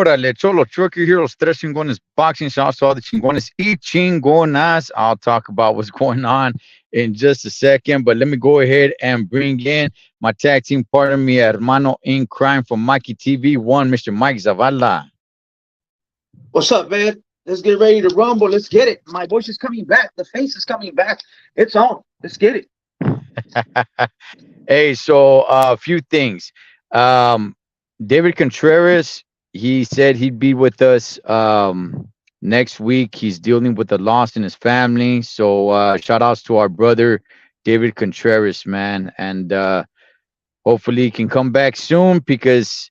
Órale, Cholo Trucker here, los tres chingones boxing shots, all the chingones y chingonas. I'll talk about what's going on in just a second, but let me go ahead and bring in my tag team partner, mi hermano in crime from Mikey TV1, Mr. Mike Zavala. What's up, man? Let's get ready to rumble. Let's get it. My voice is coming back. The face is coming back. It's on. Let's get it. Hey, so a few things. Um, David Contreras, he said he'd be with us next week. He's dealing with the loss in his family. So shout outs to our brother David Contreras, man. And hopefully he can come back soon because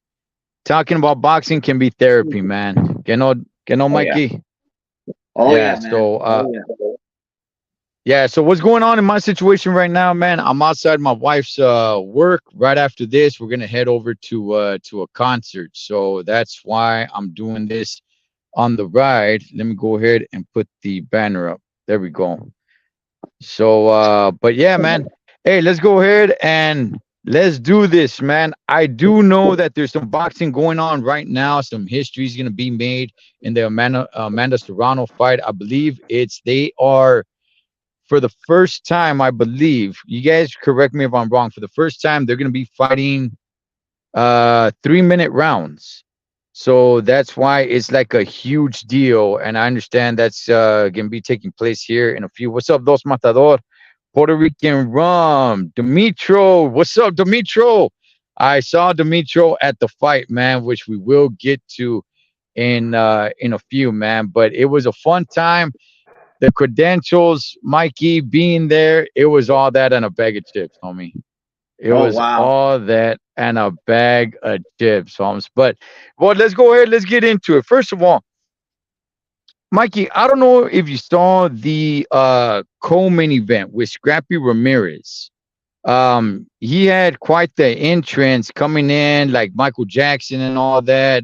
talking about boxing can be therapy, man. Que no, Oh yeah. Mikey? Oh Yeah, yeah, man. so Oh yeah. yeah, so what's going on in my situation right now, man? I'm outside my wife's work. Right after this, we're gonna head over to a concert. So that's why I'm doing this on the ride. Let me go ahead and put the banner up. There we go. So but yeah, man. Hey, let's go ahead and let's do this, man. I do know that there's some boxing going on right now. Some history is gonna be made in the Amanda Serrano fight. I believe they are for the first time, I believe, you guys correct me if I'm wrong, for the first time they're going to be fighting 3-minute rounds. So that's why it's like a huge deal. And I understand that's going to be taking place here in a few. What's up, Dos Matador? Puerto Rican Rum. Dimitro. What's up, Dimitro? I saw Dimitro at the fight, man, which we will get to in a few, man. But it was a fun time. The credentials, Mikey being there, it was all that and a bag of chips, homie. It Oh was wow. all that and a bag of chips, homes. But well, let's go ahead. Let's get into it. First of all, Mikey, I don't know if you saw the co-main event with Scrappy Ramirez. He had quite the entrance coming in, like Michael Jackson and all that.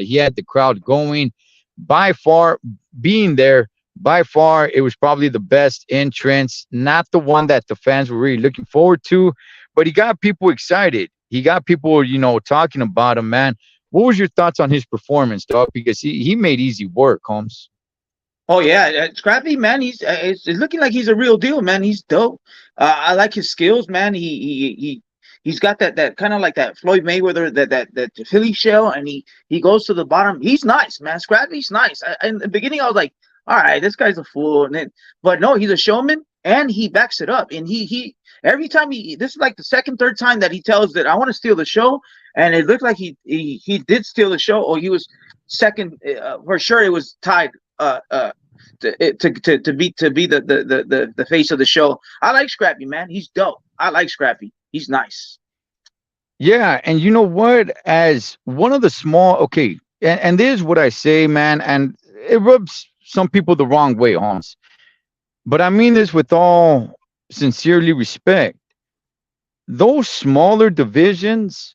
He had the crowd going. By far, being there, by far, it was probably the best entrance. Not the one that the fans were really looking forward to, but he got people excited. He got people, talking about him, man. What was your thoughts on his performance, dog? Because he made easy work, Holmes. Oh yeah, Scrappy man, it's looking like he's a real deal, man. He's dope. I like his skills, man. He's got that kind of like that Floyd Mayweather that Philly shell, and he goes to the bottom. He's nice, man. Scrappy's nice. In the beginning, I was like, all right, this guy's a fool, but no, he's a showman, and he backs it up. And he every time this is like the second, third time that he tells that I want to steal the show, and it looked like he did steal the show, or he was second for sure. It was tied. To be the face of the show. I like Scrappy, man. He's dope. I like Scrappy. He's nice. Yeah, and you know what? As one of the small, okay, and this is what I say, man, and it rubs some people the wrong way, Holmes. But I mean this with all sincerely respect. Those smaller divisions,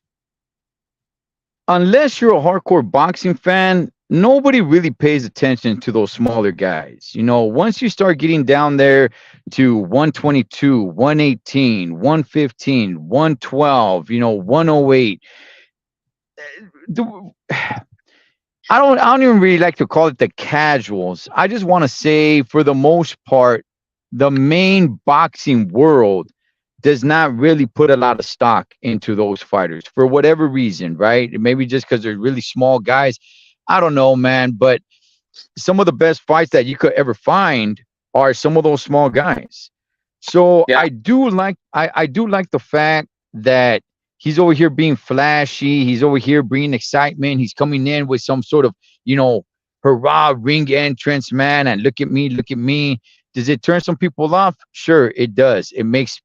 unless you're a hardcore boxing fan, nobody really pays attention to those smaller guys. Once you start getting down there to 122, 118, 115, 112, 108, the, I don't even really like to call it the casuals. I just want to say, for the most part, the main boxing world does not really put a lot of stock into those fighters for whatever reason, right? Maybe just because they're really small guys. I don't know, man, but some of the best fights that you could ever find are some of those small guys. So Yeah. I do like the fact that he's over here being flashy. He's over here bringing excitement. He's coming in with some sort of, hurrah ring entrance, man. And look at me, look at me. Does it turn some people off? Sure, it does. It makes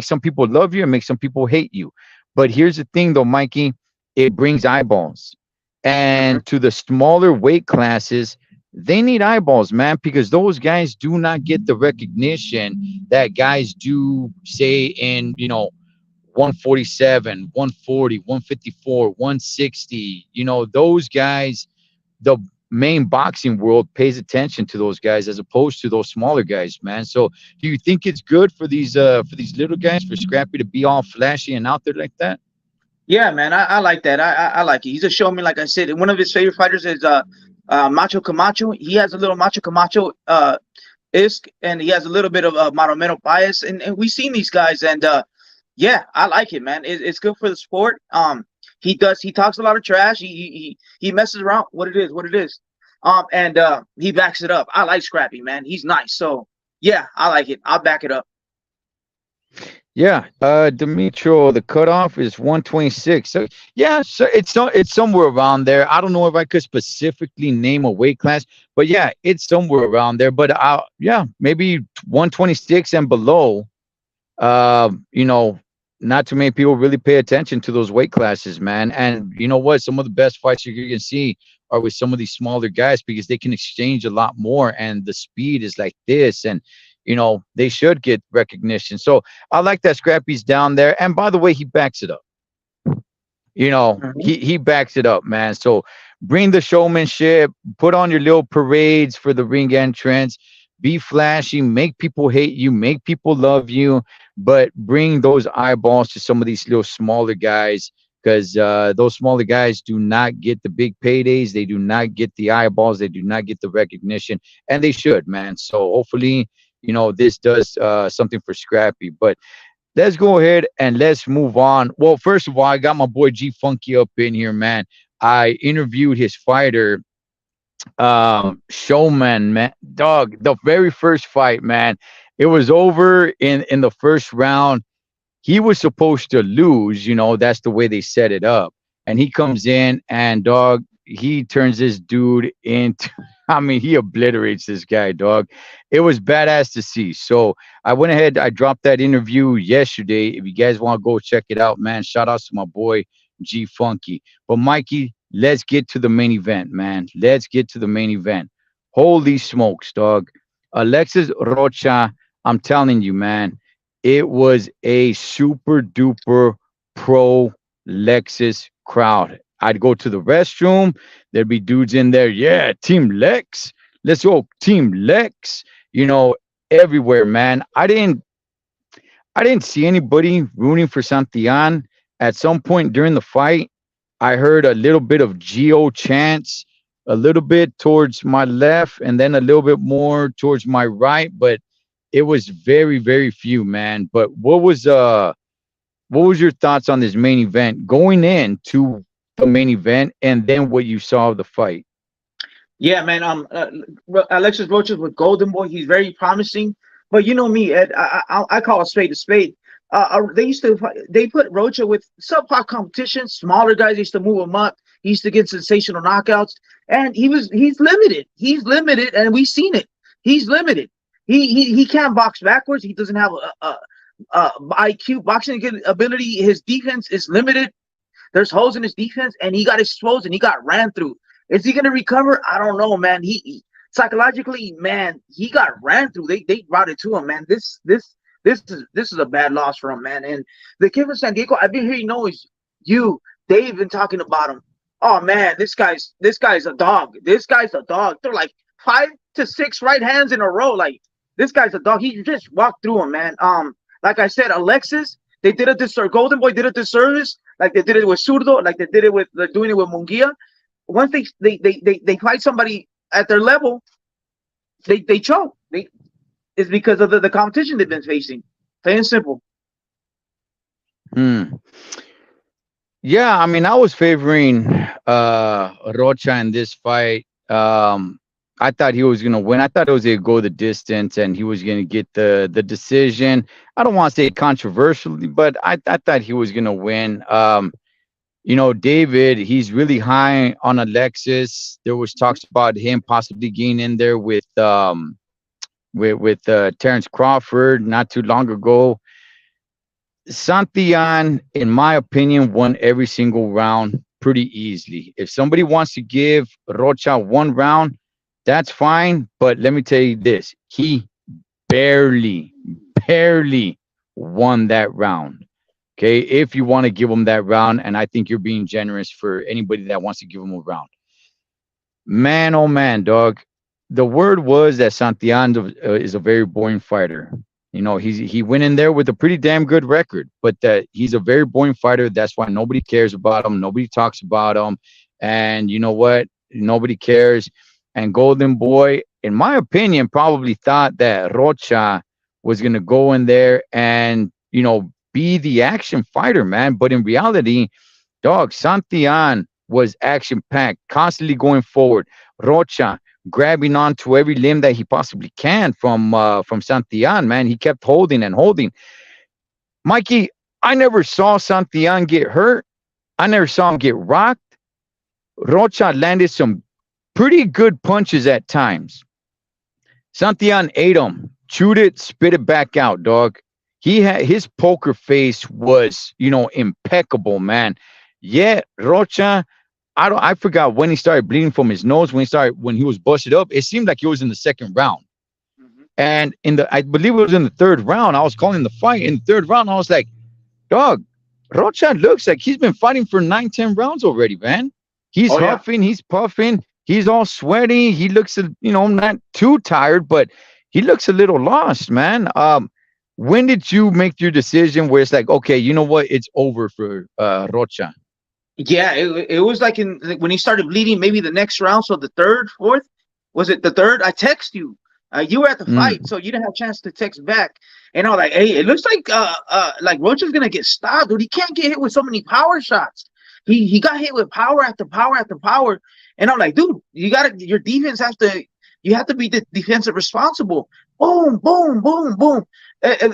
some people love you. It makes some people hate you. But here's the thing, though, Mikey. It brings eyeballs. Hmm. And to the smaller weight classes, they need eyeballs, man, because those guys do not get the recognition that guys do, say, in, 147, 140, 154, 160. Those guys, the main boxing world pays attention to those guys as opposed to those smaller guys, man. So do you think it's good for these little guys, for Scrappy to be all flashy and out there like that? Yeah, man, I like that. I like it. He's a showman, like I said. And one of his favorite fighters is Macho Camacho. He has a little Macho Camacho isk, and he has a little bit of monumental bias. And we've seen these guys, and yeah, I like it, man. It's good for the sport. He talks a lot of trash. He messes around. What it is. And he backs it up. I like Scrappy, man. He's nice. So yeah, I like it. I'll back it up. Yeah, Demetrio, the cutoff is 126. So yeah, so it's somewhere around there. I don't know if I could specifically name a weight class, but yeah, it's somewhere around there. But yeah, maybe 126 and below. You know, not too many people really pay attention to those weight classes, man. And you know what? Some of the best fights you're gonna see are with some of these smaller guys because they can exchange a lot more, and the speed is like this, and they should get recognition. So I like that Scrappy's down there. And by the way, he backs it up. Mhm. He backs it up, man. So bring the showmanship, put on your little parades for the ring entrance, be flashy, make people hate you, make people love you, but bring those eyeballs to some of these little smaller guys, because those smaller guys do not get the big paydays, they do not get the eyeballs, they do not get the recognition, and they should, man. So hopefully, this does something for Scrappy. But let's go ahead and let's move on. Well, first of all, I got my boy G Funky up in here, man. I interviewed his fighter, Showman, man. Dog, the very first fight, man. It was over in the first round. He was supposed to lose, that's the way they set it up. And he comes in and dog, he turns this dude into I mean, he obliterates this guy, dog. It was badass to see. So I went ahead, I dropped that interview yesterday. If you guys want to go check it out, man, shout outs to my boy G Funky. But Mikey, let's get to the main event, man. Let's get to the main event. Holy smokes, dog. Alexis Rocha, I'm telling you, man, it was a super duper pro Lexus crowd. I'd go to the restroom, there'd be dudes in there. Yeah, Team Lex. Let's go, Team Lex. Everywhere, man. I didn't see anybody rooting for Santillan. At some point during the fight, I heard a little bit of Geo chants, a little bit towards my left, and then a little bit more towards my right. But it was very, very few, man. But what was your thoughts on this main event going into the main event, and then what you saw of the fight? Yeah, man. Alexis Rocha with Golden Boy. He's very promising. But you know me, Ed. I call a spade a spade. They put Rocha with subpar competition, smaller guys. They used to move him up. He used to get sensational knockouts, and he's limited. He's limited, and we've seen it. He's limited. He can't box backwards. He doesn't have IQ boxing ability. His defense is limited. There's holes in his defense, and he got exposed and he got ran through. Is he gonna recover? I don't know, man. He psychologically, man, he got ran through. They brought it to him, man. This is a bad loss for him, man. And the kid from San Diego, I've been hearing noise. You, Dave, been talking about him. Oh man, this guy's a dog. This guy's a dog. They're like 5 to 6 right hands in a row. Like this guy's a dog. He just walked through him, man. Like I said, Alexis, they did a disservice. Golden Boy did a disservice, like they did it with Surdo, like they did it with they're doing it with Munguia. Once they fight somebody at their level, they choke. It's because of the competition they've been facing. Plain and simple. Hmm. Yeah, I mean, I was favoring Rocha in this fight. I thought he was gonna win. I thought it was gonna go the distance, and he was gonna get the decision. I don't want to say controversially, but I thought he was gonna win. David, he's really high on Alexis. There was talks about him possibly getting in there with Terrence Crawford not too long ago. Santillan, in my opinion, won every single round pretty easily. If somebody wants to give Rocha one round, that's fine. But let me tell you this: he barely, barely won that round. Okay, if you want to give him that round, and I think you're being generous for anybody that wants to give him a round. Man, oh man, dog. The word was that Santiago is a very boring fighter. He went in there with a pretty damn good record, but that he's a very boring fighter. That's why nobody cares about him. Nobody talks about him. And you know what? Nobody cares. And Golden Boy, in my opinion, probably thought that Rocha was gonna go in there and be the action fighter, man. But in reality, dog, Santillan was action packed, constantly going forward. Rocha grabbing onto every limb that he possibly can from Santillan, man. He kept holding and holding. Mikey, I never saw Santillan get hurt. I never saw him get rocked. Rocha landed some pretty good punches at times. Santillan ate him, chewed it, spit it back out, dog. He had his poker face was, impeccable, man. Yeah, Rocha, I forgot when he started bleeding from his nose, when he was busted up. It seemed like he was in the second round. And I believe it was in the third round. I was calling the fight in the third round. I was like, dog, Rocha looks like he's been fighting for 9, 10 rounds already, man. He's huffing, he's puffing, he's all sweaty. He looks, not too tired, but he looks a little lost, man. When did you make your decision where it's like, okay, you know what, it's over for Rocha? Yeah, it was like when he started bleeding, maybe the next round. So the third, fourth, was it the third? I text you. You were at the fight, so you didn't have a chance to text back. And I was like, hey, it looks like Rocha's gonna get stopped, dude. He can't get hit with so many power shots. He got hit with power after power after power. And I'm like, dude, your defense you have to be the defensive responsible. Boom, boom, boom, boom.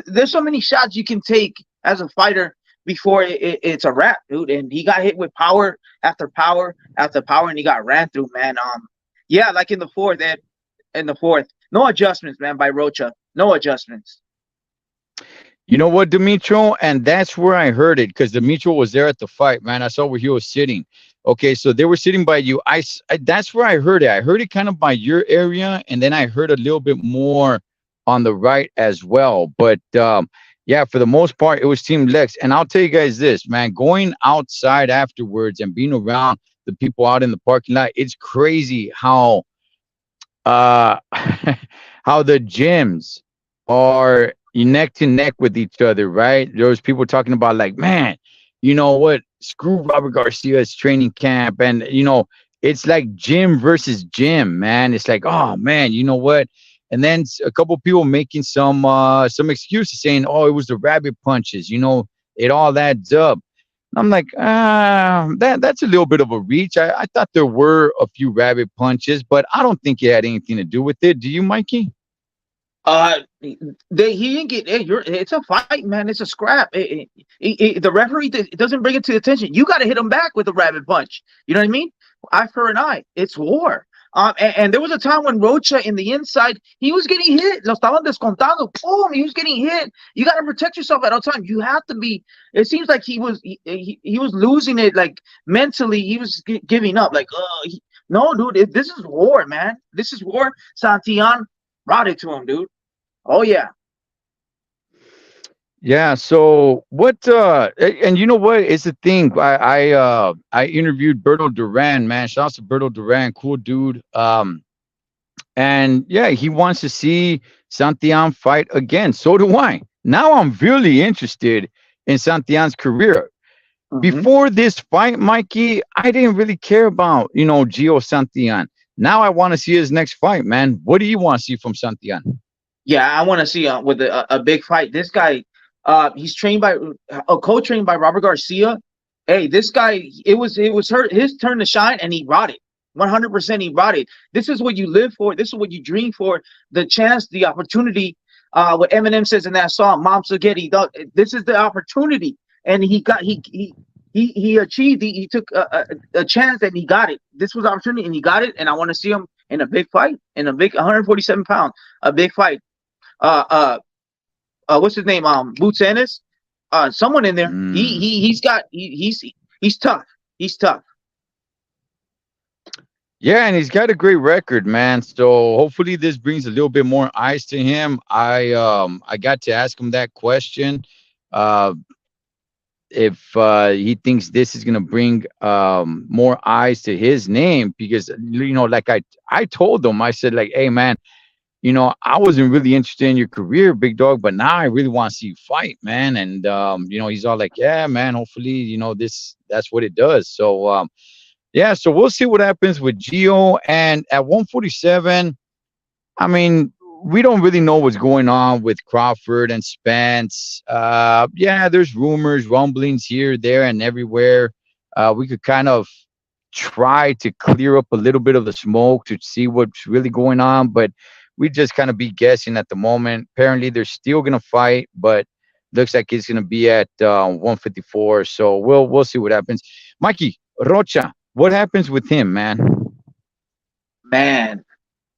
There's so many shots you can take as a fighter before it's a wrap, dude. And he got hit with power after power after power, and he got ran through, man. Yeah, like in the fourth, no adjustments, man, by Rocha. No adjustments. You know what, Dimitro? And that's where I heard it, because Dimitro was there at the fight, man. I saw where he was sitting. Okay, so they were sitting by you. That's where I heard it. I heard it kind of by your area, and then I heard a little bit more on the right as well. But yeah, for the most part, it was Team Lex. And I'll tell you guys this, man, going outside afterwards and being around the people out in the parking lot, it's crazy how how the gyms are neck to neck with each other, right? There was people talking about like, man, you know what? Screw Robert Garcia's training camp. And, it's like gym versus gym, man. It's like, oh, man, you know what? And then a couple people making some excuses saying, oh, it was the rabbit punches. It all adds up. I'm like, that's a little bit of a reach. I thought there were a few rabbit punches, but I don't think it had anything to do with it. Do you, Mikey? He didn't get it. It's a fight, man. It's a scrap. The referee doesn't bring it to attention. You got to hit him back with a rabbit punch. You know what I mean? Eye for an eye. It's war. And there was a time when Rocha in the inside, he was getting hit. Lo estaban descontando. Boom, he was getting hit. You got to protect yourself at all times. You have to be. It seems like he was losing it, like mentally. He was giving up. Like, no, dude, this is war, man. This is war. Santillan brought it to him, dude. Oh yeah. Yeah. So what? And you know what is the thing? I interviewed Berto Duran, man. Shout out to Berto Duran, cool dude. And yeah, he wants to see Santillan fight again. So do I. Now I'm really interested in Santillan's career. Before this fight, Mikey, I didn't really care about Gio Santillan. Now I want to see his next fight, man. What do you want to see from Santillan? Yeah, I want to see with a big fight. This guy, he's trained by co-trained by Robert Garcia. Hey, this guy, it was his turn to shine, and he brought it. 100%, he brought it. This is what you live for. This is what you dream for. The chance, the opportunity. What Eminem says in that song, "Mom Spaghetti." This is the opportunity, and he achieved. He took a chance, and he got it. This was opportunity, and he got it. And I want to see him in a big fight, in a big 147 pound, a big fight. What's his name? Boots Ennis. Someone in there. He's tough. He's tough. Yeah, and he's got a great record, man. So hopefully this brings a little bit more eyes to him. I got to ask him that question. If he thinks this is gonna bring more eyes to his name, because like I told him, I said like, hey man, I wasn't really interested in your career, big dog, but now I really want to see you fight, man. And he's all like, yeah, man, hopefully, that's what it does. So yeah, so we'll see what happens with Gio. And at 147, I mean, we don't really know what's going on with Crawford and Spence. Yeah, there's rumors, rumblings here, there, and everywhere. We could kind of try to clear up a little bit of the smoke to see what's really going on, but we just kind of be guessing at the moment. Apparently, they're still gonna fight, but looks like it's gonna be at 154. So we'll see what happens. Mikey Rocha, what happens with him, man? Man,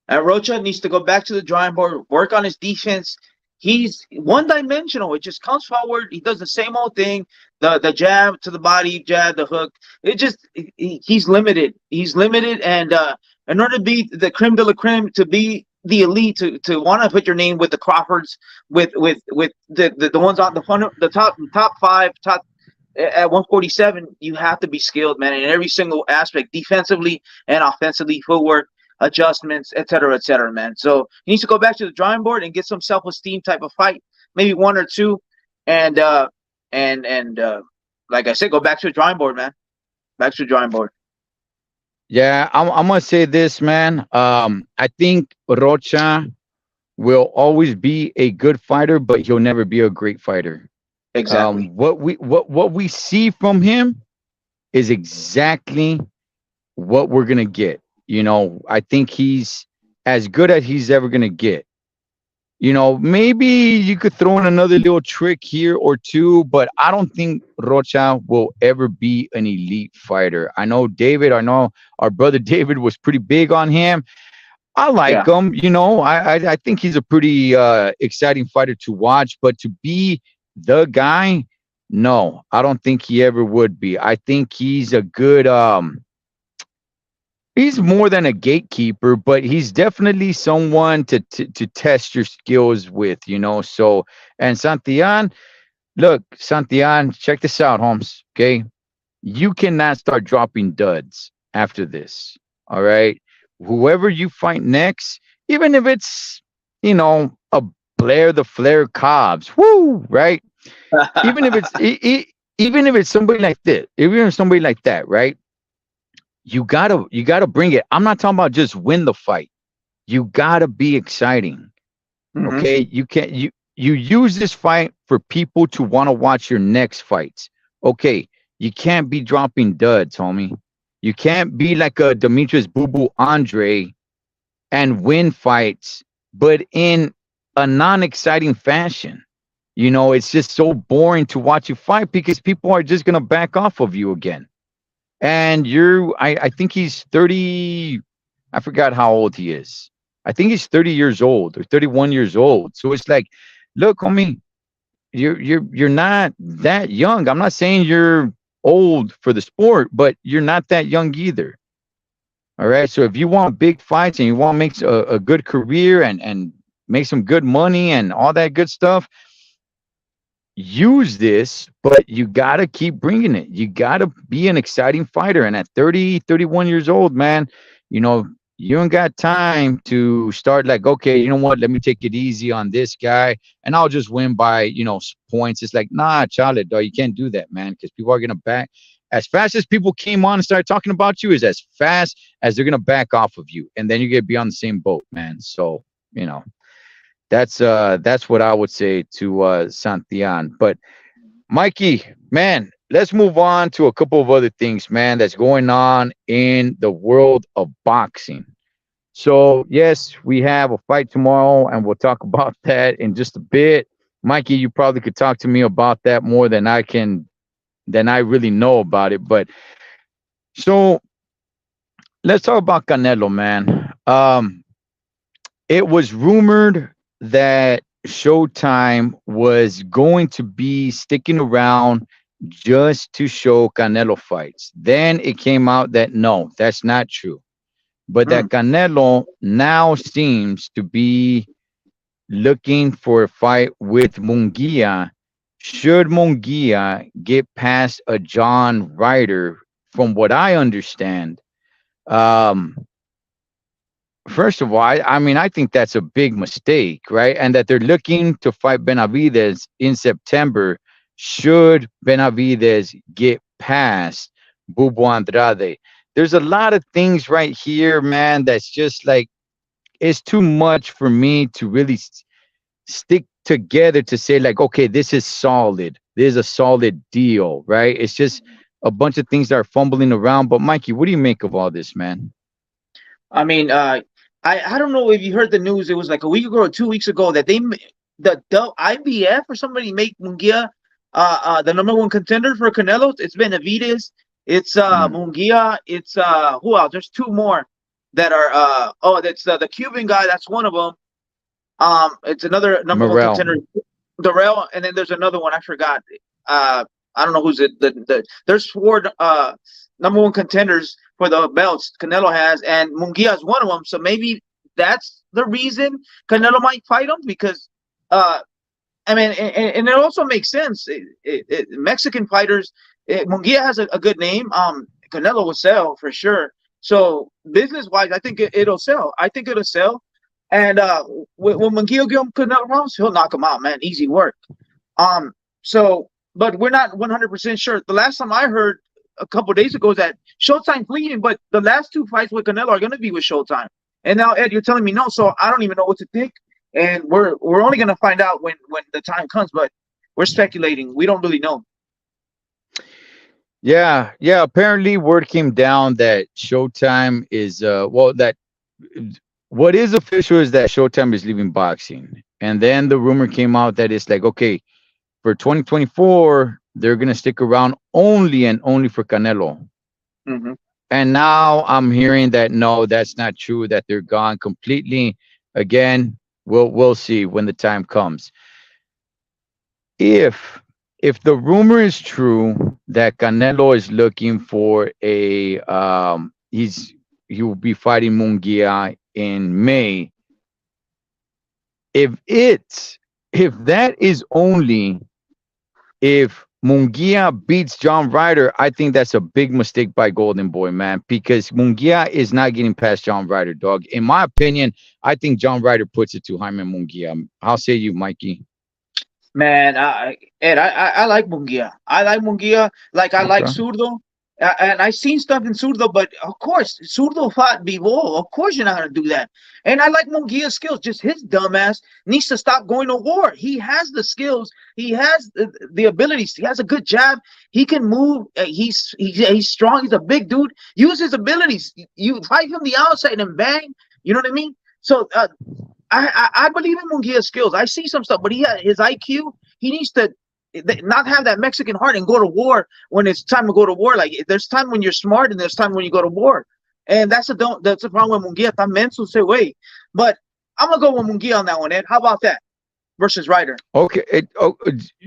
and Rocha needs to go back to the drawing board, work on his defense. He's one dimensional. It just comes forward. He does the same old thing. The jab to the body, jab, the hook. It just he's limited. He's limited, and in order to be the creme de la creme, to be the elite, to want to put your name with the Crawfords, with the ones on the front, the top five, top at 147, you have to be skilled, man, in every single aspect, defensively and offensively, footwork, adjustments, etc., man. So he needs to go back to the drawing board and get some self-esteem type of fight, maybe one or two, and like I said, go back to the drawing board, man. Back to the drawing board. Yeah, I'm gonna say this, man. I think Rocha will always be a good fighter, but he'll never be a great fighter. Exactly. What we see from him is exactly what we're gonna get. I think he's as good as he's ever gonna get. Maybe you could throw in another little trick here or two, but I don't think Rocha will ever be an elite fighter. I know our brother David was pretty big on him. I like Yeah. him. I think he's a pretty exciting fighter to watch, but to be the guy, no, I don't think he ever would be. I think he's a good he's more than a gatekeeper, but he's definitely someone to test your skills with. So, and Santillan, look, Santillan, check this out, Holmes. Okay, you cannot start dropping duds after this. All right, whoever you fight next, even if it's a Blair the Flair Cobbs, woo, right? Even if even if it's somebody like this, even if somebody like that, right? You gotta bring it. I'm not talking about just win the fight. You gotta be exciting. Mm-hmm. Okay. You use this fight for people to want to watch your next fights. Okay. You can't be dropping duds, homie. You can't be like a Demetrius Boo Boo Andre and win fights, but in a non-exciting fashion. It's just so boring to watch you fight because people are just gonna back off of you again. And I think he's 30. I forgot how old he is. I think he's 30 years old or 31 years old. So it's like, look, homie, you're not that young. I'm not saying you're old for the sport, but you're not that young either. All right. So if you want big fights and you want to make a good career and make some good money and all that good stuff, use this, but you got to keep bringing it. You got to be an exciting fighter. And at 30, 31 years old, man, you ain't got time to start like, okay, you know what? Let me take it easy on this guy and I'll just win by, points. It's like, nah, Charlotte, dog, you can't do that, man, because people are going to back. As fast as people came on and started talking about you is as fast as they're going to back off of you. And then you get be on the same boat, man. So, that's what I would say to Santillan. But Mikey, man, let's move on to a couple of other things, man, that's going on in the world of boxing. So yes, we have a fight tomorrow, and we'll talk about that in just a bit. Mikey, you probably could talk to me about that more than I really know about it. But so let's talk about Canelo, man. It was rumored that Showtime was going to be sticking around just to show Canelo fights. Then it came out that no, that's not true. But that Mm. Canelo now seems to be looking for a fight with Munguia. Should Munguia get past a John Ryder, from what I understand, um, First of all, I mean, I think that's a big mistake, right? And that they're looking to fight Benavides in September. Should Benavides get past Bubu Andrade? There's a lot of things right here, man, that's just like it's too much for me to really stick together to say, like, okay, this is solid. This is a solid deal, right? It's just a bunch of things that are fumbling around. But Mikey, what do you make of all this, man? I mean, I don't know if you heard the news. It was like a week ago or 2 weeks ago that the IBF or somebody make Munguia the number one contender for Canelo. It's Benavides. It's Mm, Munguia. It's who else? There's two more that are that's the Cuban guy. That's one of them. It's another number one Morel. contender, Darrell, and then there's another one I forgot. I don't know who's it. There's four number one contenders for the belts Canelo has, and Munguia is one of them. So maybe that's the reason Canelo might fight him because I mean, and it also makes sense. Mexican fighters, Munguia has a good name. Canelo will sell for sure. So business wise, I think it'll sell. I think it'll sell. And when Munguia give him Canelo rounds, he'll knock him out, man. Easy work. Um, so, but we're not 100% sure. The last time I heard a couple of days ago is that Showtime fleeing, but the last two fights with Canelo are going to be with Showtime. And now Ed, you're telling me no, so I don't even know what to think. And we're only going to find out when the time comes. But we're speculating. We don't really know. Yeah, yeah. Apparently, word came down that Showtime is well, that what is official is that Showtime is leaving boxing, and then the rumor came out that it's like, okay, for 2024 they're gonna stick around only and only for Canelo. Hmm. And now I'm hearing that no, that's not true. That they're gone completely. Again, we'll see when the time comes. If the rumor is true that Canelo is looking for a he will be fighting Munguia in May. If it's if that is only if Munguia beats John Ryder, I think that's a big mistake by Golden Boy, man, because Munguia is not getting past John Ryder, dog. In my opinion, I think John Ryder puts it to Jaime Munguia. How say you, Mikey? Man, Ed, I like Munguia. I like Munguia. Like I like Okay. Zurdo. And I seen stuff in Zurdo, but of course, Zurdo fought Bivo. Of course, you're not gonna do that. And I like Munguia's skills. Just his dumbass needs to stop going to war. He has the skills. He has the abilities. He has a good jab. He can move. He's strong. He's a big dude. Use his abilities. You fight from the outside and bang. You know what I mean? So I believe in Munguia's skills. I see some stuff, but his IQ. He needs to not have that Mexican heart and go to war when it's time to go to war. Like there's time when you're smart and there's time when you go to war, and that's a problem with Munguia. Está menso ese way. But I'm gonna go with Munguia on that one, Ed. How about that versus Ryder? Okay.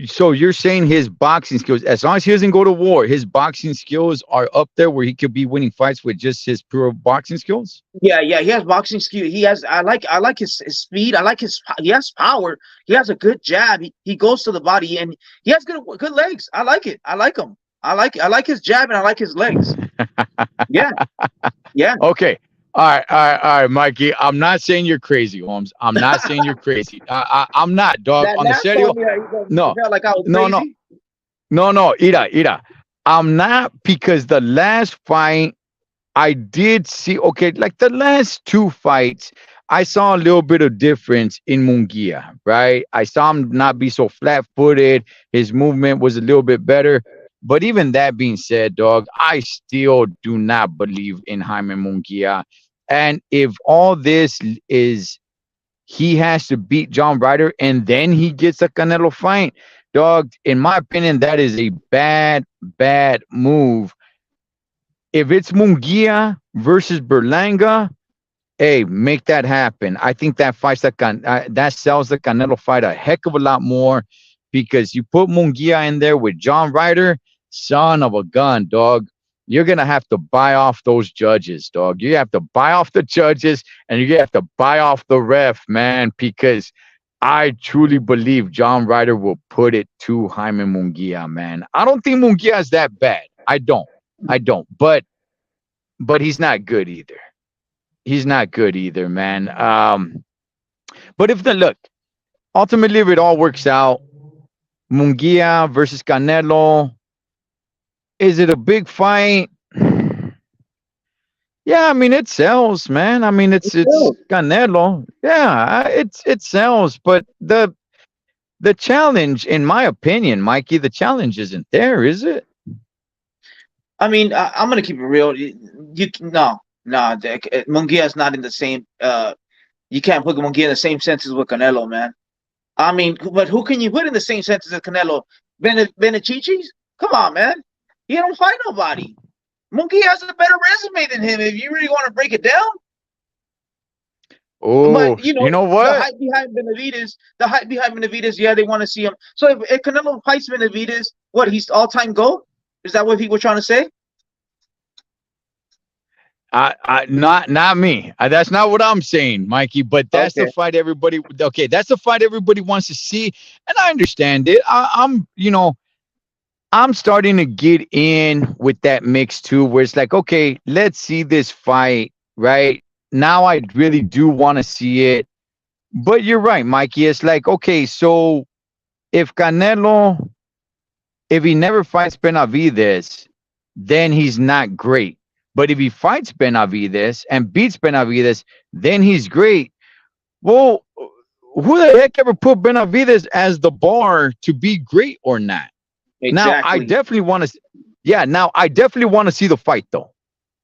So you're saying his boxing skills, as long as he doesn't go to war, his boxing skills are up there where he could be winning fights with just his pure boxing skills? Yeah, yeah, he has boxing skill. He has. I like his speed. I like his. He has power. He has a good jab. He goes to the body and he has good legs. I like it. I like him. I like his jab and I like his legs. Yeah, yeah. Okay. All right, Mikey. I'm not saying you're crazy, Holmes. I'm not saying you're crazy. I'm not, dog. That On the Nat serio, told me that he no, felt like I was no, no, crazy. no. Ira. I'm not because the last fight I did see, okay, like the last two fights, I saw a little bit of difference in Munguia, right? I saw him not be so flat footed. His movement was a little bit better. But even that being said, dog, I still do not believe in Jaime Munguia. And if all this is he has to beat John Ryder and then he gets a Canelo fight, dog, in my opinion, that is a bad move. If it's Munguia versus Berlanga, hey, make that happen. I think that that sells the Canelo fight a heck of a lot more because you put Munguia in there with John Ryder, son of a gun, dog. You're gonna have to buy off those judges, dog. You have to buy off the judges and you have to buy off the ref, man, because I truly believe John Ryder will put it to Jaime Munguia, man. I don't think Munguia is that bad. I don't. But he's not good either. he's not good either, man. But if the look, ultimately, if it all works out, Munguia versus Canelo, is it a big fight? Yeah, I mean it sells, man. I mean it's Still, Canelo. Yeah, it sells, but the challenge, in my opinion, Mikey, the challenge isn't there, is it? I mean, I'm gonna keep it real. You no, no, Munguia is not in the same. You can't put Munguia in the same senses with Canelo, man. I mean, but who can you put in the same senses as Canelo? Benachichis? Come on, man. He don't fight nobody. Munguia has a better resume than him. If you really want to break it down, Oh, but you you know know the what? hype behind Benavides, yeah, they want to see him. So if Canelo fights Benavides, what he's all time GOAT? Is that what people trying to say? Not me. That's not what I'm saying, Mikey. But that's the Okay. fight everybody. Okay, that's the fight everybody wants to see, and I understand it. I'm starting to get in with that mix too, where it's like, okay, let's see this fight. Right now, I really do want to see it. But you're right, Mikey. It's like, okay, so if Canelo, if he never fights Benavides, then he's not great. But if he fights Benavides and beats Benavides, then he's great. Well, who the heck ever put Benavides as the bar to be great or not? Now, I Exactly. definitely want to, yeah, now I definitely want to see the fight though.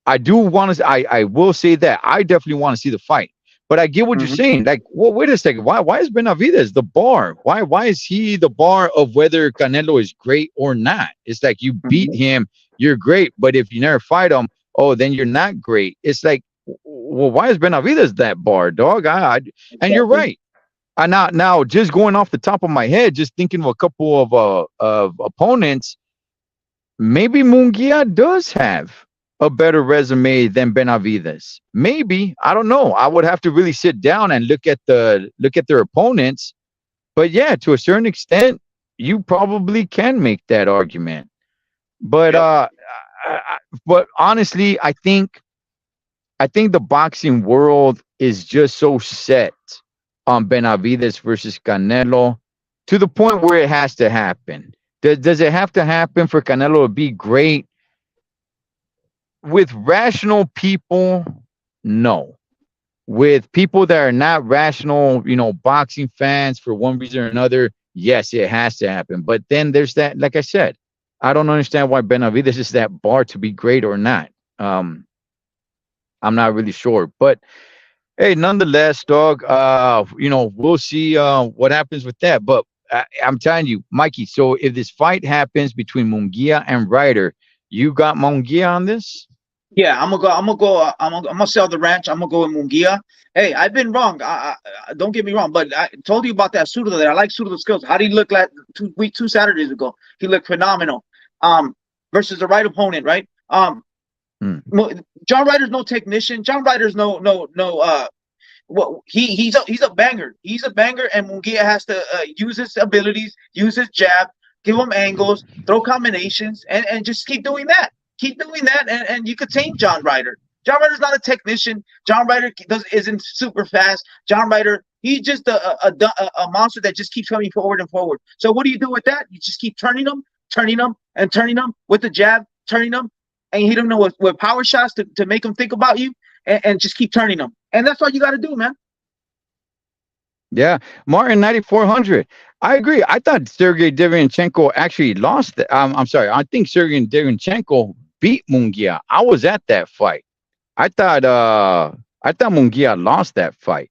I do want to. I will say that I definitely want to see the fight. But I get what you're Hmm. saying. Like, well, wait a second. Why is Benavides the bar? Why is he the bar of whether Canelo is great or not? It's like you beat Hmm. him, you're great. But if you never fight him, oh, then you're not great. It's like, well, why is Benavides that bar, dog? And you're Exactly. right. I now just going off the top of my head, just thinking of a couple of opponents, maybe Mungia does have a better resume than Benavides. Maybe, I don't know. I would have to really sit down and look at their opponents. But yeah, to a certain extent, you probably can make that argument. But Yep. but honestly, I think the boxing world is just so set on Benavides versus Canelo to the point where it has to happen. Does it have to happen for Canelo to be great? With rational people, no. With people that are not rational, boxing fans for one reason or another, yes, it has to happen. But then there's that, like I said, I don't understand why Benavides is that bar to be great or not. Um, I'm not really sure. But hey, nonetheless, dog, we'll see what happens with that. But I'm telling you, Mikey, so if this fight happens between Mungia and Ryder, you got Mungia on this? Yeah, I'm gonna go. I'm gonna go. I'm gonna sell the ranch. I'm gonna go with Mungia. Hey, I've been wrong. Don't get me wrong, but I told you about that Sudo there. I like Sudo's skills. How did he look like 2 Saturdays ago? He looked phenomenal. Um, versus the right opponent, right? Hmm. John Ryder's no technician. John Ryder's no. Well, he's a banger. He's a banger, and Munguia has to use his abilities, use his jab, give him angles, throw combinations, and just keep doing that. Keep doing that, and you could tame John Ryder. John Ryder's not a technician. John Ryder isn't super fast. John Ryder, he's just a monster that just keeps coming forward and forward. So what do you do with that? You just keep turning them, and turning them with the jab, turning them, and you hit them with power shots to make them think about you, and just keep turning them. And that's all you got to do, man. Yeah, Martin 9400. I agree. I thought Sergey Derenchenko actually lost. I'm sorry. I think Sergey Derenchenko beat Mungia. I was at that fight. I thought Mungia lost that fight.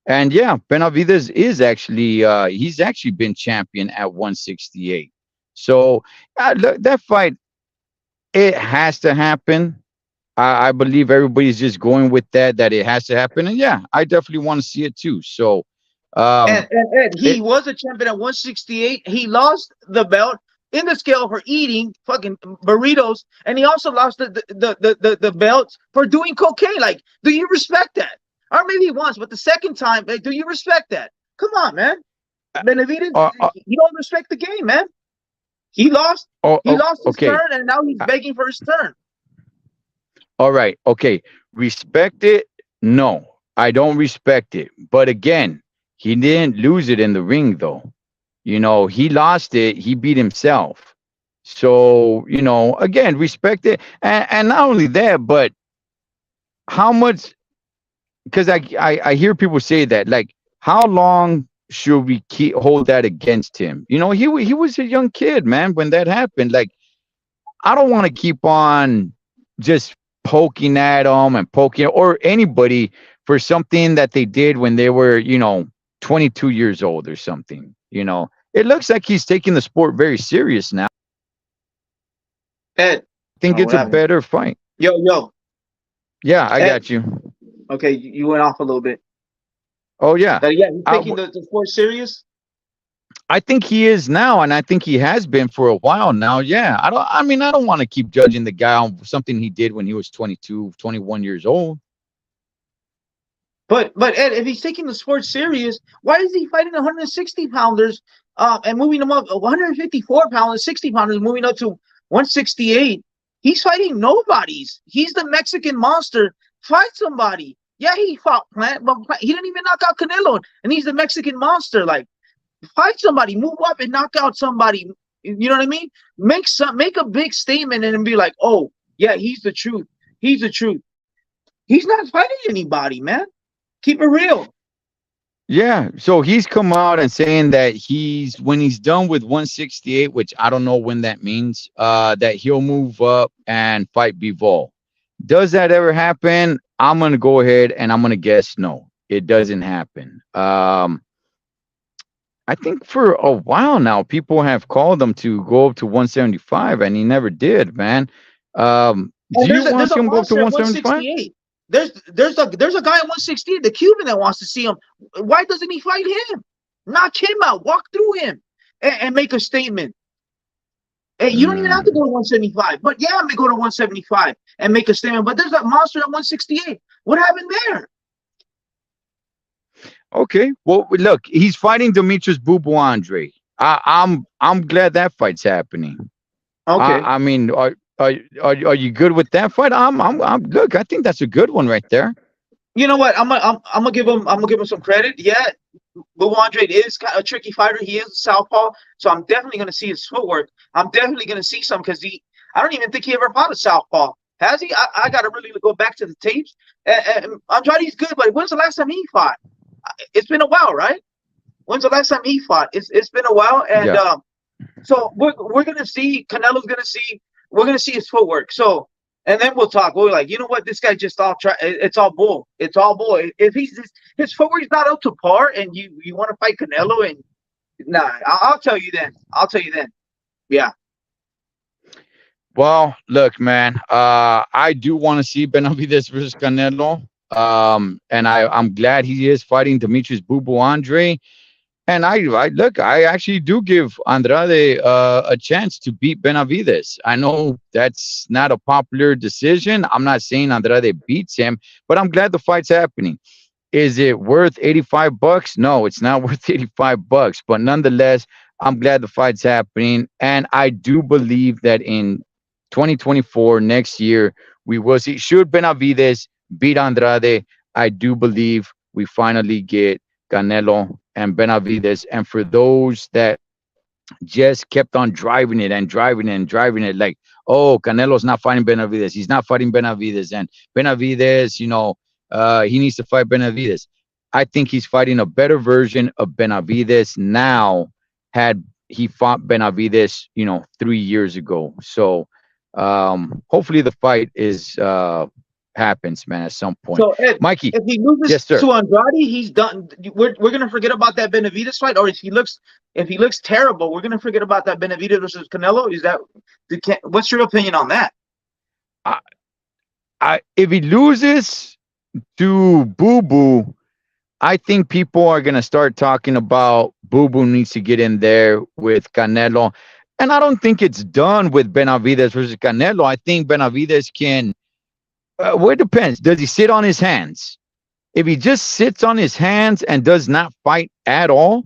And yeah, Benavides is actually he's actually been champion at 168. So look, that fight, it has to happen. I believe everybody's just going with that it has to happen. And yeah, I definitely want to see it too. So um And he it was a champion at 168. He lost the belt in the scale for eating fucking burritos, and he also lost the belt for doing cocaine. Like, do you respect that? Or maybe once, but the second time, like, do you respect that? Come on, man. Benavidez, uh, uh, you don't respect the game, man. He lost. He lost his okay. turn, and now he's Uh, begging for his turn. All right. Okay. Respect it. No, I don't respect it. But again, he didn't lose it in the ring, though. He lost it. He beat himself. So, again, respect it. And not only that, but how much, because I hear people say that, like, how long should we hold that against him? He was a young kid, man, when that happened. Like, I don't want to keep on just poking at them and poking or anybody for something that they did when they were, 22 years old or something. It looks like he's taking the sport very serious now. Ed, I think oh, it's what a happened? better fight. Yo, Yeah, I Ed. got you. Okay, you went off a little bit. Oh yeah. Yeah, he's I, taking the sport serious. I think he is now, and I think he has been for a while now. Yeah. I don't want to keep judging the guy on something he did when he was 22, 21 years old. But Ed, if he's taking the sport serious, why is he fighting 160 pounders and moving them up 154 pounders, 60 pounders, moving up to 168? He's fighting nobodies. He's the Mexican monster. Fight somebody. Yeah, he fought Plant, but he didn't even knock out Canelo, and he's the Mexican monster. Like, fight somebody, move up and knock out somebody. You know what I mean? Make a big statement and then be like, oh yeah, he's the truth. He's the truth. He's not fighting anybody, man. Keep it real. Yeah, so he's come out and saying that when he's done with 168, which I don't know when that means, that he'll move up and fight Bivol. Does that ever happen? I'm gonna go ahead and I'm gonna guess no, it doesn't happen. I think for a while now, people have called him to go up to 175, and he never did, man. Do And you want to there's see a him go up to monster at 175? 168. There's a guy at 168, the Cuban that wants to see him. Why doesn't he fight him? Knock him out, walk through him, and make a statement. Hey, you don't even have to go to 175, but yeah, I'm gonna go to 175 and make a statement. But there's a monster at 168. What happened there? Okay. Well, look, he's fighting Demetrius Bubu Andre. I'm glad that fight's happening. Okay. I mean, are you good with that fight? Look, I think that's a good one right there. You know what? I'm gonna give him some credit. Yeah, Lou Andre is kind of a tricky fighter. He is a southpaw, so I'm definitely gonna see his footwork. I'm definitely gonna see some because I don't even think he ever fought a southpaw. Has he? I gotta really go back to the tapes. And Andrade's good, but when's the last time he fought? It's been a while, right? When's the last time he fought? It's been a while, and Yeah. so we're gonna see. Canelo's gonna see. We're gonna see his footwork. So, and then we'll talk. We're like, you know what? This guy just all try. It's all bull. It's all bull. If his footwork's not up to par, and you want to fight Canelo, and nah, I'll tell you then. I'll tell you then. Yeah. Well, look, man. I do want to see Benavides versus Canelo. And I'm glad he is fighting Demetrius Bubu Andre. And I look, I actually do give Andrade a chance to beat Benavides. I know that's not a popular decision. I'm not saying Andrade beats him, but I'm glad the fight's happening. Is it worth $85? No, it's not worth $85. But nonetheless, I'm glad the fight's happening. And I do believe that in 2024, next year, we will see. Should Benavides beat Andrade, I do believe we finally get Canelo and Benavides. And for those that just kept on driving it and driving it and driving it, like, oh, Canelo's not fighting Benavides. He's not fighting Benavides. And Benavides, he needs to fight Benavides. I think he's fighting a better version of Benavides now had he fought Benavides, 3 years ago. So hopefully the fight is happens, man, at some point. So Ed, Mikey, if he loses yes, sir. to Andrade, he's done. We're gonna forget about that Benavides fight, or if he looks terrible, we're gonna forget about that Benavides versus Canelo. What's your opinion on that? If he loses to Boo Boo, I think people are gonna start talking about Boo Boo needs to get in there with Canelo, and I don't think it's done with Benavides versus Canelo. I think Benavides can. Well, it depends. Does he sit on his hands? If he just sits on his hands and does not fight at all,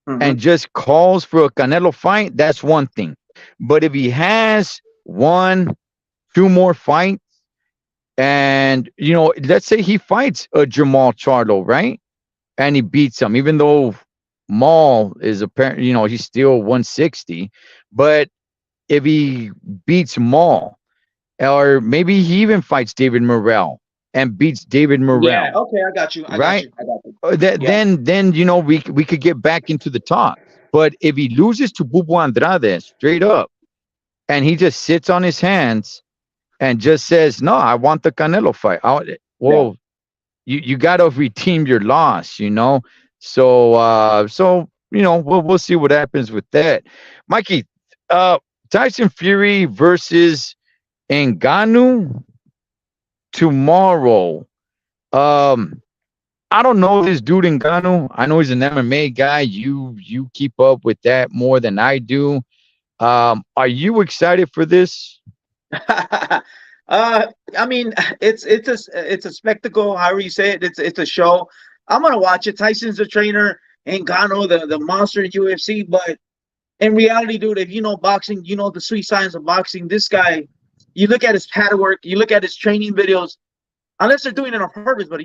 and just calls for a Canelo fight, that's one thing. But if he has one, two more fights, And let's say he fights a Jamal Charlo, right? And he beats him, even though Maul is apparent, he's still 160. But if he beats Maul, or maybe he even fights David Morrell and beats David Yeah. Morrell, Okay. I got you. I got right? you. I got you. That Yeah. then we could get back into the talk. But if he loses to Bubu Andrade straight up, and he just sits on his hands and just says, "No, I want the Canelo fight." Yeah. Well, you got to redeem your loss. So we'll see what happens with that. Mikey, uh, Tyson Fury versus Ngannou tomorrow. Um, I don't know this dude Ngannou. I know he's an MMA guy. You keep up with that more than I do. Are you excited for this? I mean, it's a spectacle. However you say it, it's a show. I'm gonna watch it. Tyson's the trainer, and Gano the monster in UFC. But in reality, dude, if you know boxing, you know the sweet science of boxing. This guy, you look at his pad work, you look at his training videos. Unless they're doing it on purpose, but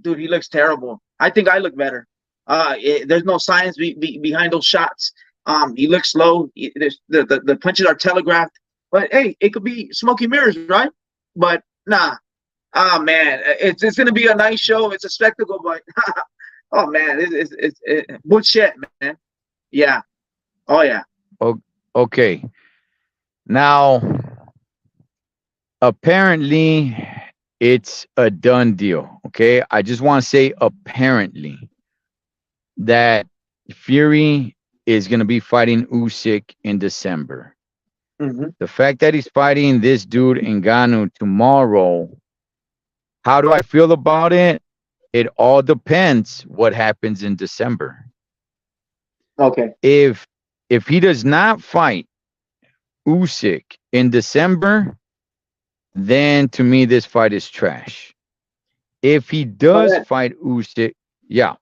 dude, he looks terrible. I think I look better. There's no science behind those shots. He looks slow. The punches are telegraphed. But hey, it could be smoky mirrors, right? But nah. Oh man, it's gonna be a nice show. It's a spectacle, but oh man, it's bullshit, man. Yeah. Oh yeah. Oh, okay. Now, apparently, it's a done deal. Okay, I just want to say apparently that Fury is going to be fighting Usyk in December. Hmm. The fact that he's fighting this dude Ngannou tomorrow, how do I feel about it? It all depends what happens in December. Okay. If he does not fight Usyk in December, then to me this fight is trash. If he But does Ed, fight Usyk, yeah,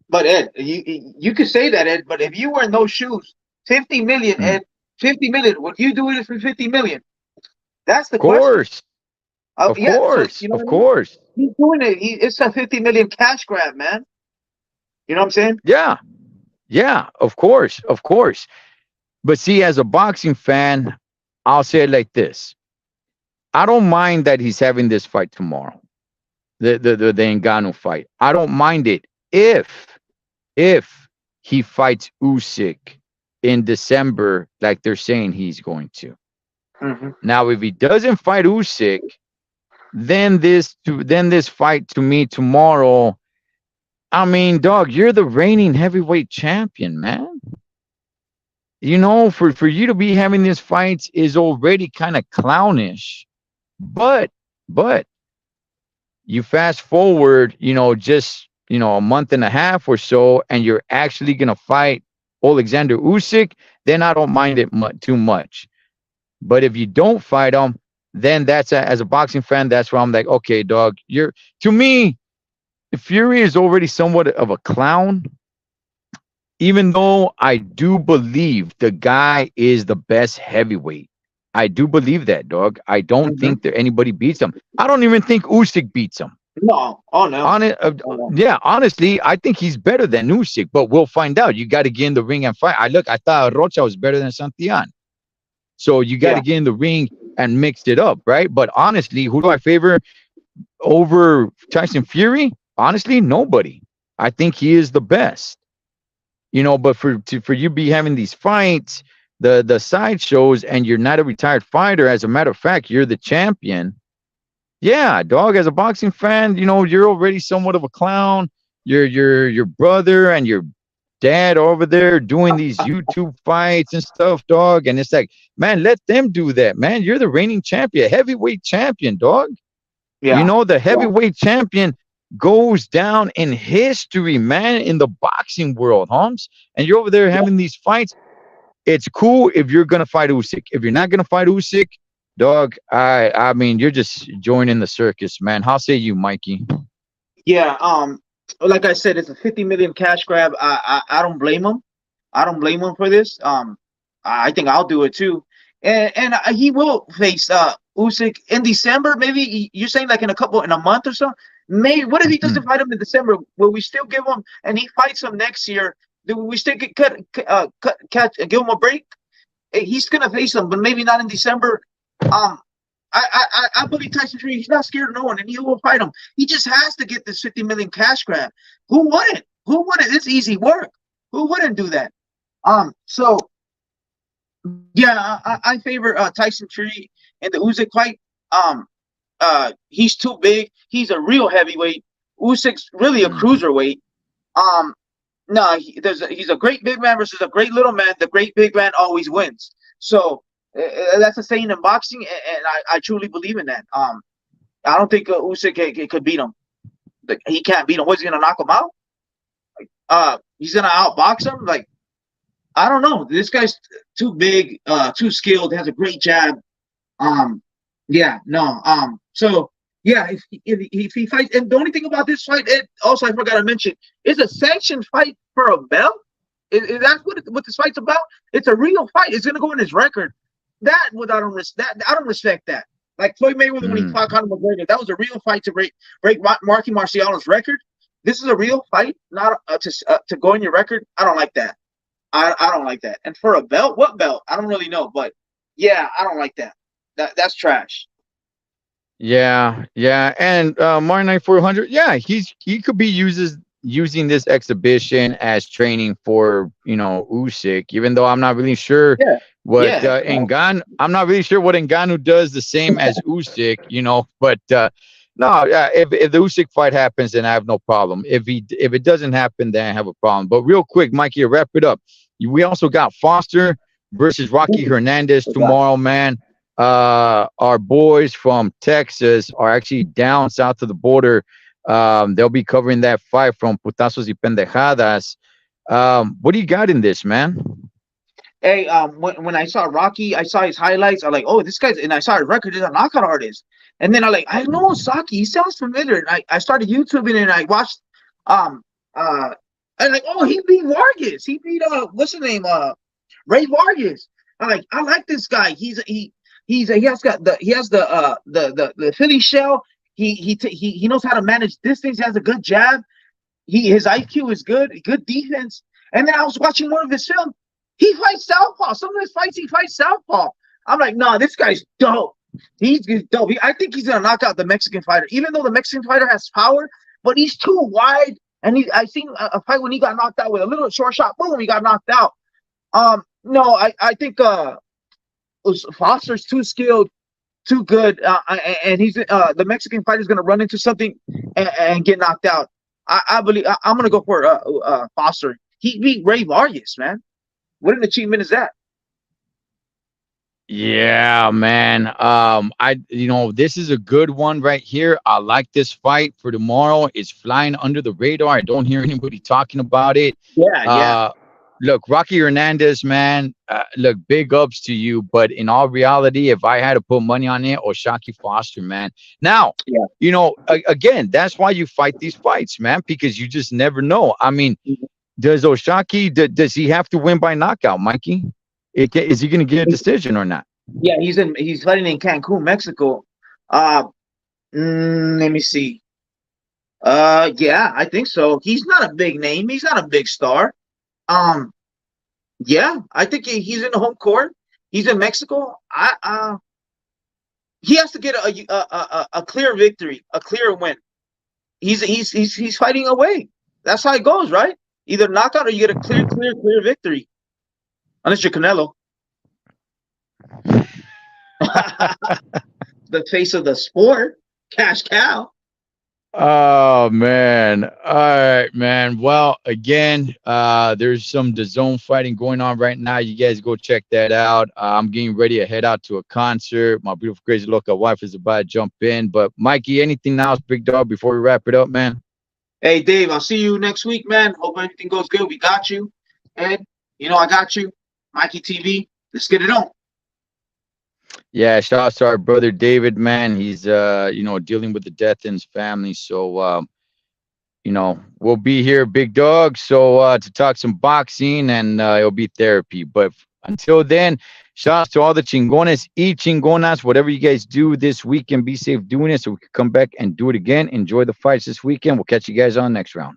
but Ed, you could say that, Ed. But if you were in those shoes, 50 million, mm, Ed, 50 million. Would you do it for 50 million? That's the question. course, of Yeah. So course, you know what of I mean? course, He's doing it. It's a 50 million cash grab, man. You know what I'm saying? yeah, yeah, of course, of course. But see, as a boxing fan, I'll say it like this: I don't mind that he's having this fight tomorrow, the Ngannou fight. I don't mind it if he fights Usyk in December, like they're saying he's going to. Hmm. Now, if he doesn't fight Usyk, then this fight to me tomorrow. I mean, dog, you're the reigning heavyweight champion, man. For you to be having these fights is already kind of clownish. But you fast forward, just a month and a half or so, and you're actually gonna fight Alexander Usyk, then I don't mind it too much. But if you don't fight him, then as a boxing fan, that's where I'm like, okay, dog, to me, Fury is already somewhat of a clown, even though I do believe the guy is the best heavyweight. I do believe that, dog. I don't Hmm. think that anybody beats him. I don't even think Usyk beats him. No. Oh no. On it, Oh no. yeah. Honestly, I think he's better than Usyk, but we'll find out. You got to get in the ring and fight. I thought Rocha was better than Santillan, so you got to Yeah. get in the ring and mix it up, right? But honestly, who do I favor over Tyson Fury? Honestly, nobody. I think he is the best. But for you be having these fights, the side shows, and you're not a retired fighter. As a matter of fact, you're the champion. Yeah, dog. As a boxing fan, you're already somewhat of a clown. Your brother and your dad over there doing these YouTube fights and stuff, dog. And it's like, man, let them do that, man. You're the reigning champion, heavyweight champion, dog. Yeah. The Yeah. heavyweight champion goes down in history, man, in the boxing world, Holmes. And you're over there Yeah. having these fights. It's cool if you're gonna fight Usyk. If you're not gonna fight Usyk, dog, I mean, you're just joining the circus, man. How say you, Mikey? Yeah. Like I said, it's a 50 million cash grab. I don't blame him. I don't blame him for this. I think I'll do it too. And he will face Usyk in December? Maybe you're saying like in a month or so. Maybe what if he doesn't fight him in December? Will we still give him and he fights him next year? Do we still get give him a break? He's gonna face him, but maybe not in December. Um, I believe Tyson Fury. He's not scared of no one, and he will fight him. He just has to get this 50 million cash grab. Who wouldn't? Who wouldn't? It's easy work. Who wouldn't do that? So yeah, I favor Tyson Fury in the Usyk fight. He's too big. He's a real heavyweight. Usyk's really a cruiserweight. Um, no, he's a great big man versus a great little man. The great big man always wins. So that's a saying in boxing, and I truly believe in that. I don't think Usyk could beat him. He can't beat him. What's he gonna knock him out? He's gonna outbox him. Like I don't know. This guy's too big, too skilled. Has a great jab. Yeah, no. So yeah, if he fights, and the only thing about this fight, also I forgot to mention, it's a sanctioned fight for a belt. Is that what this fight's about? It's a real fight. It's gonna go in his record. That I don't respect that. Like Floyd Mayweather when he fought Conor McGregor, that was a real fight to break Marky Marciano's record. This is a real fight, not to go in your record. I don't like that. I don't like that. And for a belt, what belt? I don't really know, but yeah, I don't like that. That's trash. Yeah, yeah, and Martin Knight 400. Yeah, he could be using this exhibition as training for Usyk. Even though I'm not really sure Yeah, what yeah, Ngannou. I'm not really sure what Ngannou does the same as Usyk. But no, yeah. If the Usyk fight happens, then I have no problem. If it doesn't happen, then I have a problem. But real quick, Mikey, to wrap it up. We also got Foster versus Rocky Hernandez tomorrow, man. Our boys from Texas are actually down south of the border. They'll be covering that fight from Putazos y Pendejadas. What do you got in this, man? Hey, when I saw Rocky, I saw his highlights. I'm like, oh, this guy's, and I saw his record. He's a knockout artist. And then I know Saki. He sounds familiar. And I started YouTubing and I watched, and like, oh, he beat Vargas. He beat what's his name? Ray Vargas. I like this guy. He has the Philly shell. He knows how to manage distance. He has a good jab. His IQ is good defense. And then I was watching one of his films. He fights southpaw. Some of his fights he fights southpaw. I'm like, no, this guy's dope. He's dope. I think he's gonna knock out the Mexican fighter, even though the Mexican fighter has power, but he's too wide. And I seen a fight when he got knocked out with a little short shot. Boom, he got knocked out. No, I think Foster's too skilled, too good, and he's the Mexican fighter is gonna run into something and get knocked out. I believe I'm gonna go for Foster. He beat Ray Vargas, man. What an achievement is that? Yeah, man. This is a good one right here. I like this fight for tomorrow. It's flying under the radar. I don't hear anybody talking about it. Yeah. Look, Rocky Hernandez, man. Look, big ups to you. But in all reality, if I had to put money on it, Oshaki Foster, man. Now, again, that's why you fight these fights, man, because you just never know. I mean, does Oshaki, does he have to win by knockout, Mikey? Is he going to get a decision or not? Yeah, he's fighting in Cancun, Mexico. Let me see. Yeah, I think so. He's not a big name. He's not a big star. Yeah, I think he's in the home court. He's in Mexico. He has to get a clear victory, a clear win. He's fighting away. That's how it goes, right? Either knockout or you get a clear victory. Unless you're Canelo. The face of the sport. Cash cow. Oh man. All right, man. Well, again, there's some DAZN fighting going on right now. You guys go check that out. I'm getting ready to head out to a concert. My beautiful crazy local wife is about to jump in. But Mikey, anything else, big dog, before we wrap it up, man? Hey Dave, I'll see you next week, man. Hope everything goes good. We got you. Ed, I got you. Mikey TV. Let's get it on. Yeah, shout out to our brother David, man. He's dealing with the death in his family. So we'll be here, big dog. So to talk some boxing and it'll be therapy. But until then, Shout out to all the chingones, chingonas, whatever you guys do this weekend. Be safe doing it so we can come back and do it again. Enjoy the fights this weekend. We'll catch you guys on the next round.